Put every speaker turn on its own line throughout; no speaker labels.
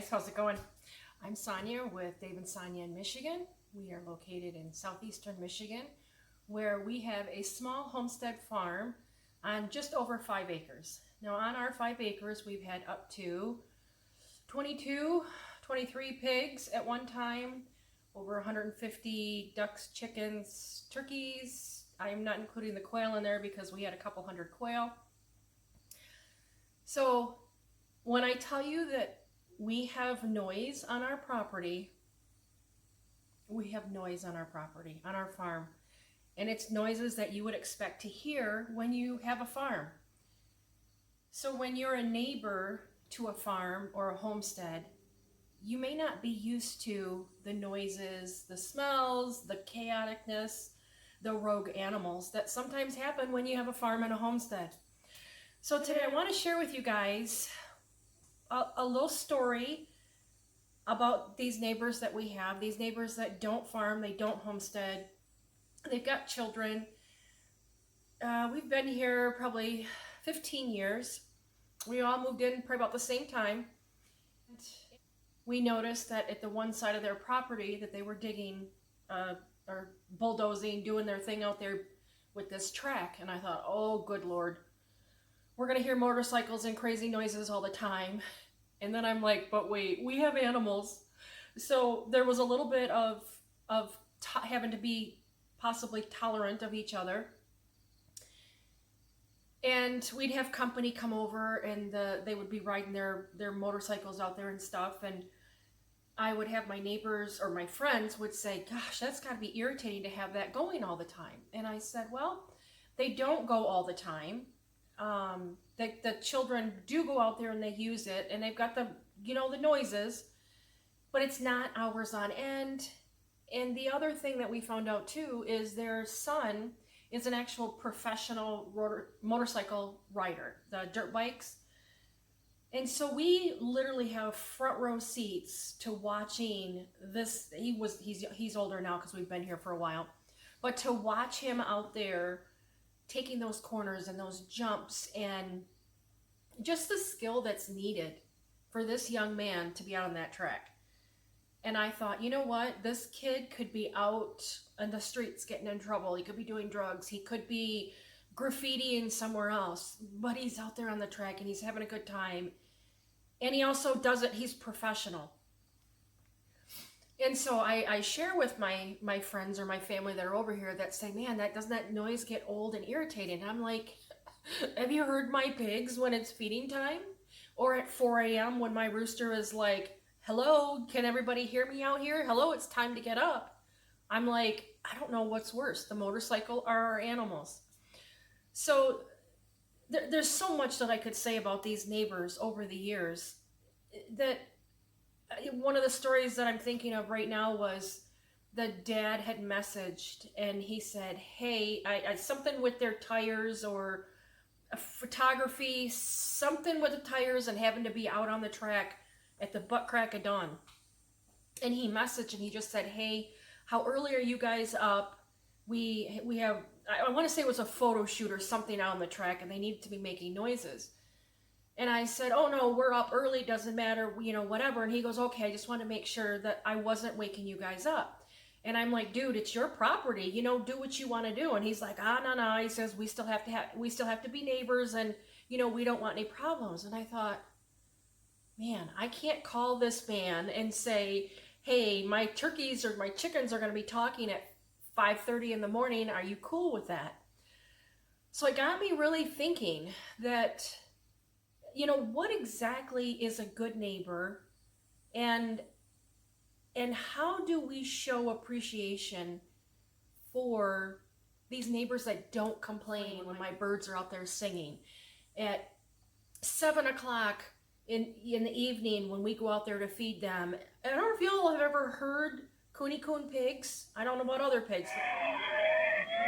guys, how's it going? I'm Sonya with Dave and Sonya in Michigan. We are located in southeastern Michigan, where we have a small homestead farm on just over 5 acres. Now on our 5 acres, we've had up to 22, 23 pigs at one time, over 150 ducks, chickens, turkeys. I'm not including the quail in there because we had a couple hundred quail. So when I tell you that we have noise on our property, on our farm. And it's noises that you would expect to hear when you have a farm. So when you're a neighbor to a farm or a homestead, you may not be used to the noises, the smells, the chaoticness, the rogue animals that sometimes happen when you have a farm and a homestead. So today I want to share with you guys a little story about these neighbors that we have, these neighbors that don't farm, they don't homestead, they've got children. We've been here probably 15 years. We all moved in probably about the same time. We noticed that at the one side of their property that they were digging or bulldozing, doing their thing out there with this track. And I thought, oh, good Lord, we're going to hear motorcycles and crazy noises all the time. And then I'm like, but wait, we have animals. So there was a little bit of having to be possibly tolerant of each other. And we'd have company come over and they would be riding their motorcycles out there and stuff. And I would have my neighbors or my friends would say, gosh, that's got to be irritating to have that going all the time. And I said, well, they don't go all the time. The children do go out there and they use it and they've got the noises, but it's not hours on end. And the other thing that we found out too is their son is an actual professional motorcycle rider, the dirt bikes. And so we literally have front row seats to watching this. He's older now because we've been here for a while, but to watch him out there taking those corners and those jumps and just the skill that's needed for this young man to be out on that track. And I thought, you know what? This kid could be out in the streets getting in trouble. He could be doing drugs. He could be graffitiing somewhere else, but he's out there on the track and he's having a good time. And he also does it. He's professional. And so I share with my friends or my family that are over here that say, man, doesn't that noise get old and irritating? And I'm like, have you heard my pigs when it's feeding time? Or at 4 a.m. when my rooster is like, hello, can everybody hear me out here? Hello, it's time to get up. I'm like, I don't know what's worse, the motorcycle or our animals. So there's so much that I could say about these neighbors over the years. That one of the stories that I'm thinking of right now was the dad had messaged and he said, hey, I something with their tires or a photography, something with the tires and having to be out on the track at the butt crack of dawn. And he messaged and he just said, hey, how early are you guys up? We have, I want to say it was a photo shoot or something out on the track and they needed to be making noises. And I said, oh no, we're up early, doesn't matter, whatever. And he goes, okay, I just want to make sure that I wasn't waking you guys up. And I'm like, dude, it's your property, do what you want to do. And he's like, no. He says, we still have to be neighbors and, we don't want any problems. And I thought, man, I can't call this man and say, hey, my turkeys or my chickens are going to be talking at 5:30 in the morning. Are you cool with that? So it got me really thinking that, what exactly is a good neighbor and how do we show appreciation for these neighbors that don't complain when my birds are out there singing at 7 o'clock in the evening when we go out there to feed them. I don't know if you all have ever heard coon pigs. I don't know about other pigs.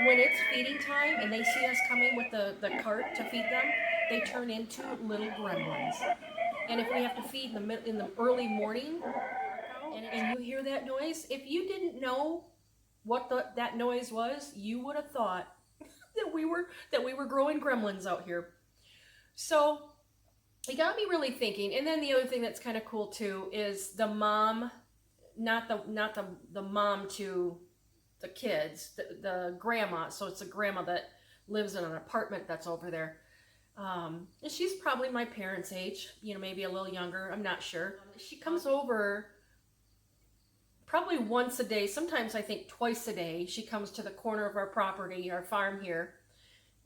When it's feeding time and they see us coming with the cart to feed them, they turn into little gremlins. And if we have to feed in the early morning and you hear that noise, if you didn't know what that noise was, you would have thought that we were growing gremlins out here. So it got me really thinking. And then the other thing that's kind of cool too is the mom, not the mom to the kids, the grandma. So it's a grandma that lives in an apartment that's over there. And she's probably my parents' age, you know, maybe a little younger. I'm not sure. She comes over probably once a day, sometimes I think twice a day. She comes to the corner of our property, our farm here,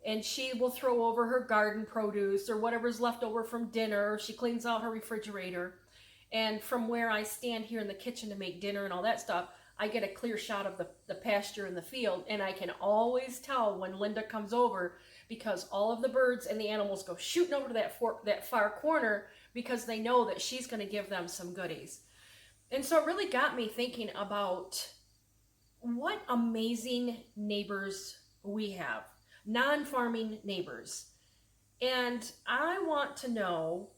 and she will throw over her garden produce or whatever's left over from dinner. She cleans out her refrigerator. And from where I stand here in the kitchen to make dinner and all that stuff, I get a clear shot of the pasture and the field, and I can always tell when Linda comes over because all of the birds and the animals go shooting over to that far corner because they know that she's going to give them some goodies. And so it really got me thinking about what amazing neighbors we have, non-farming neighbors. And I wanted to know,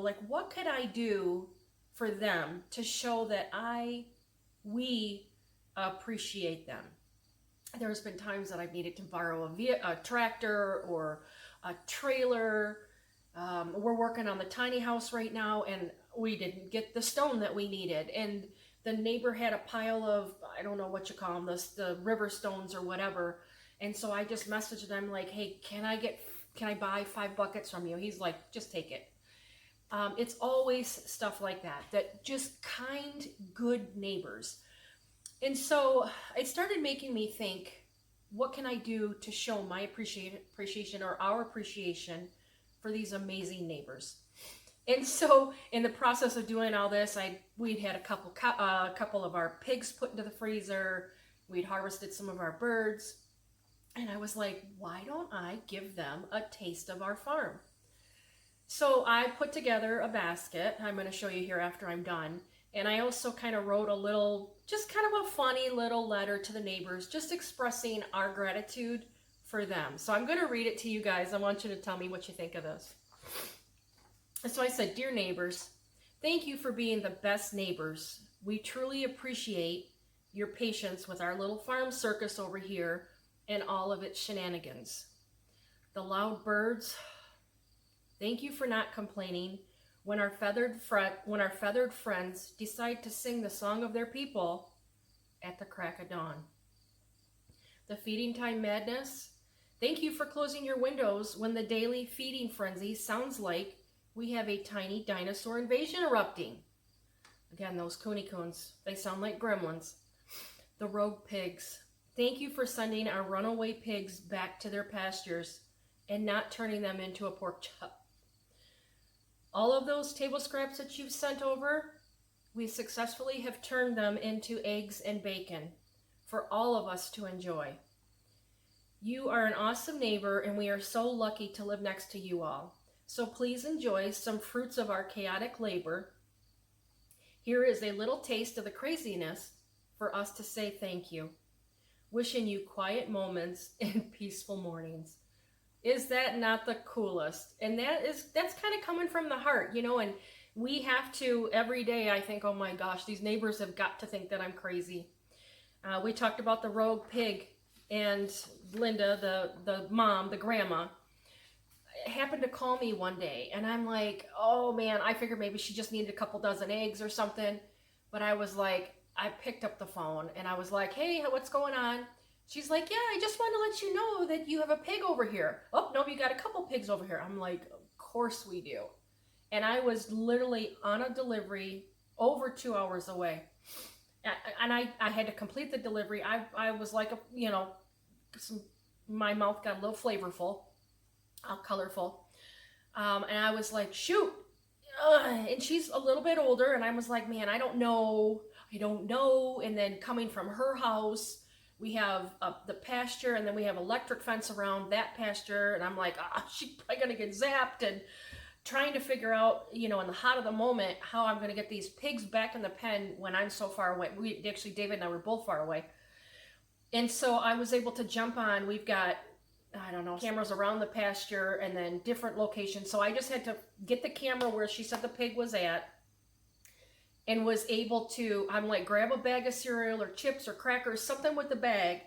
like, what could I do for them to show that we appreciate them? There's been times that I've needed to borrow a tractor or a trailer. We're working on the tiny house right now, and we didn't get the stone that we needed. And the neighbor had a pile of, I don't know what you call them, the river stones or whatever. And so I just messaged them like, hey, can I buy 5 buckets from you? He's like, just take it. It's always stuff like that just kind, good neighbors. And so it started making me think, what can I do to show my appreciation or our appreciation for these amazing neighbors? And so in the process of doing all this, we'd had a couple of our pigs put into the freezer. We'd harvested some of our birds. And I was like, why don't I give them a taste of our farm? So I put together a basket. I'm going to show you here after I'm done. And I also kind of wrote just kind of a funny little letter to the neighbors, just expressing our gratitude for them. So I'm going to read it to you guys. I want you to tell me what you think of this. And so I said, dear neighbors, thank you for being the best neighbors. We truly appreciate your patience with our little farm circus over here and all of its shenanigans. The loud birds, thank you for not complaining when our feathered friends decide to sing the song of their people at the crack of dawn. The feeding time madness, thank you for closing your windows when the daily feeding frenzy sounds like we have a tiny dinosaur invasion erupting. Again, those coons, they sound like gremlins. The rogue pigs, thank you for sending our runaway pigs back to their pastures and not turning them into a pork chop. All of those table scraps that you've sent over, we successfully have turned them into eggs and bacon for all of us to enjoy. You are an awesome neighbor, and we are so lucky to live next to you all. So please enjoy some fruits of our chaotic labor. Here is a little taste of the craziness for us to say thank you. Wishing you quiet moments and peaceful mornings. Is that not the coolest? And that's kind of coming from the heart, you know, and we have to every day, I think, oh my gosh, these neighbors have got to think that I'm crazy. We talked about the rogue pig, and Linda, the mom, the grandma, happened to call me one day, and I'm like, oh man, I figured maybe she just needed a couple dozen eggs or something. But I was like, I picked up the phone and I was like, hey, what's going on? She's like, yeah, I just wanted to let you know that you have a pig over here. Oh, no, you got a couple pigs over here. I'm like, of course we do. And I was literally on a delivery over 2 hours away. And I had to complete the delivery. I was like, my mouth got a little flavorful, colorful. And I was like, shoot. And she's a little bit older. And I was like, man, I don't know. And then coming from her house, we have the pasture, and then we have electric fence around that pasture. And I'm like, she's probably going to get zapped, and trying to figure out, in the hot of the moment, how I'm going to get these pigs back in the pen when I'm so far away. David and I were both far away. And so I was able to jump on. We've got, cameras around the pasture and then different locations. So I just had to get the camera where she said the pig was at, and was able to, I'm like, grab a bag of cereal or chips or crackers, something with the bag,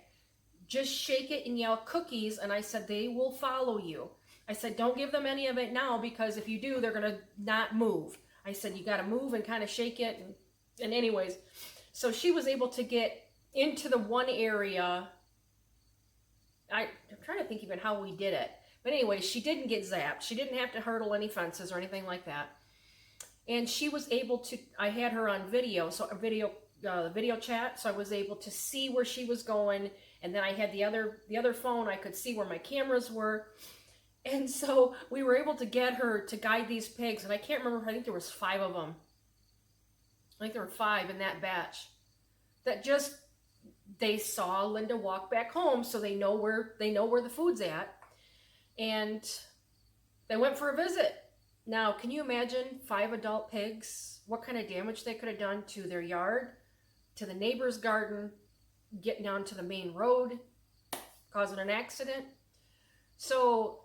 just shake it and yell cookies. And I said, they will follow you. I said, don't give them any of it now, because if you do, they're going to not move. I said, you got to move and kind of shake it. And anyways, so she was able to get into the one area. I'm trying to think even how we did it. But anyway, she didn't get zapped. She didn't have to hurdle any fences or anything like that. And she was able to, I had her on video, so a video chat, so I was able to see where she was going. And then I had the other phone, I could see where my cameras were. And so we were able to get her to guide these pigs. And I can't remember, I think there was 5 of them. I think there were 5 in that batch. That just, they saw Linda walk back home, so they know where the food's at. And they went for a visit. Now, can you imagine 5 adult pigs? What kind of damage they could have done to their yard, to the neighbor's garden, getting onto the main road, causing an accident? So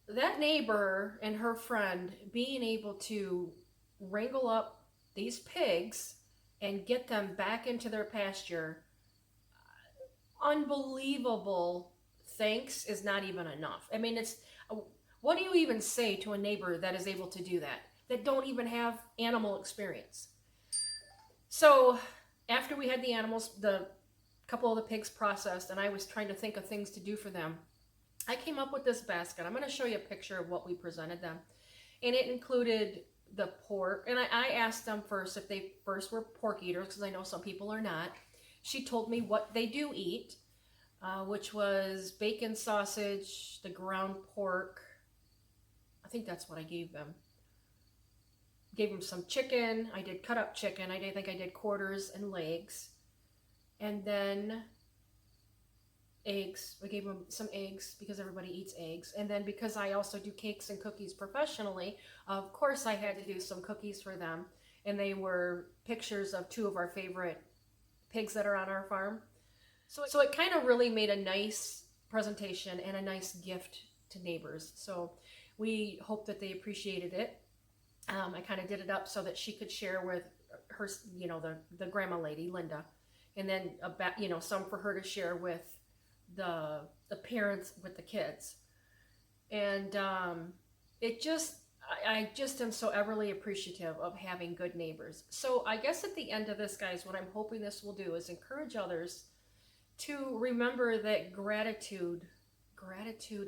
that neighbor and her friend being able to wrangle up these pigs and get them back into their pasture, unbelievable. Thanks is not even enough. I mean, it's, what do you even say to a neighbor that is able to do that, that don't even have animal experience? So after we had the animals, the couple of the pigs processed, and I was trying to think of things to do for them, I came up with this basket. I'm going to show you a picture of what we presented them. And it included the pork. And I asked them first if they first were pork eaters, because I know some people are not. She told me what they do eat, which was bacon, sausage, the ground pork. I think that's what I gave them. Gave them some chicken. I did cut up chicken. I think I did quarters and legs. And then eggs. I gave them some eggs because everybody eats eggs. And then because I also do cakes and cookies professionally, of course I had to do some cookies for them. And they were pictures of 2 of our favorite pigs that are on our farm. So it kind of really made a nice presentation and a nice gift to neighbors. So we hope that they appreciated it. I kind of did it up so that she could share with her, you know, the grandma lady, Linda. And then about, you know, some for her to share with the parents with the kids. And it just, I just am so everly appreciative of having good neighbors. So I guess at the end of this, guys, what I'm hoping this will do is encourage others to remember that gratitude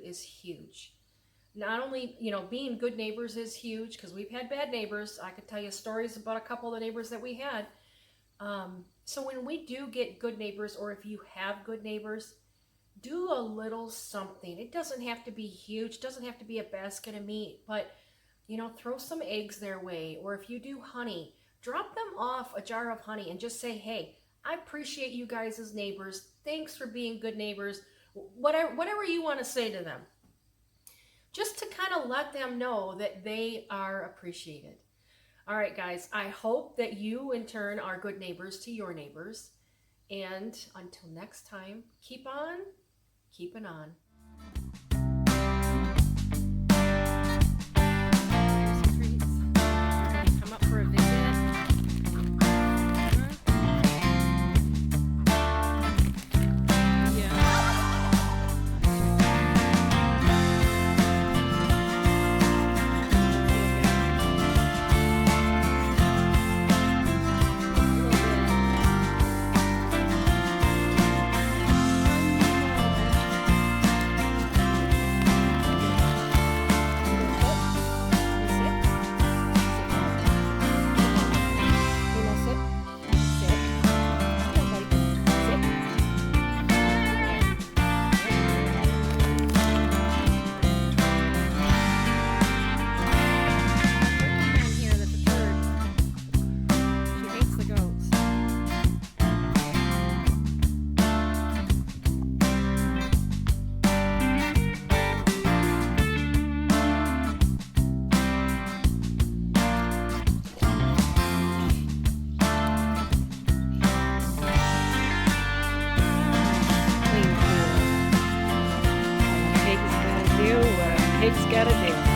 is huge. Not only, you know, being good neighbors is huge, because we've had bad neighbors. I could tell you stories about a couple of the neighbors that we had. So when we do get good neighbors, or if you have good neighbors, do a little something. It doesn't have to be huge. It doesn't have to be a basket of meat, but, you know, throw some eggs their way. Or if you do honey, drop them off a jar of honey and just say, hey, I appreciate you guys as neighbors. Thanks for being good neighbors. Whatever you want to say to them. Just to kind of let them know that they are appreciated. All right, guys, I hope that you in turn are good neighbors to your neighbors. And until next time, keep on keeping on. Come up for a visit. Pig's gotta do.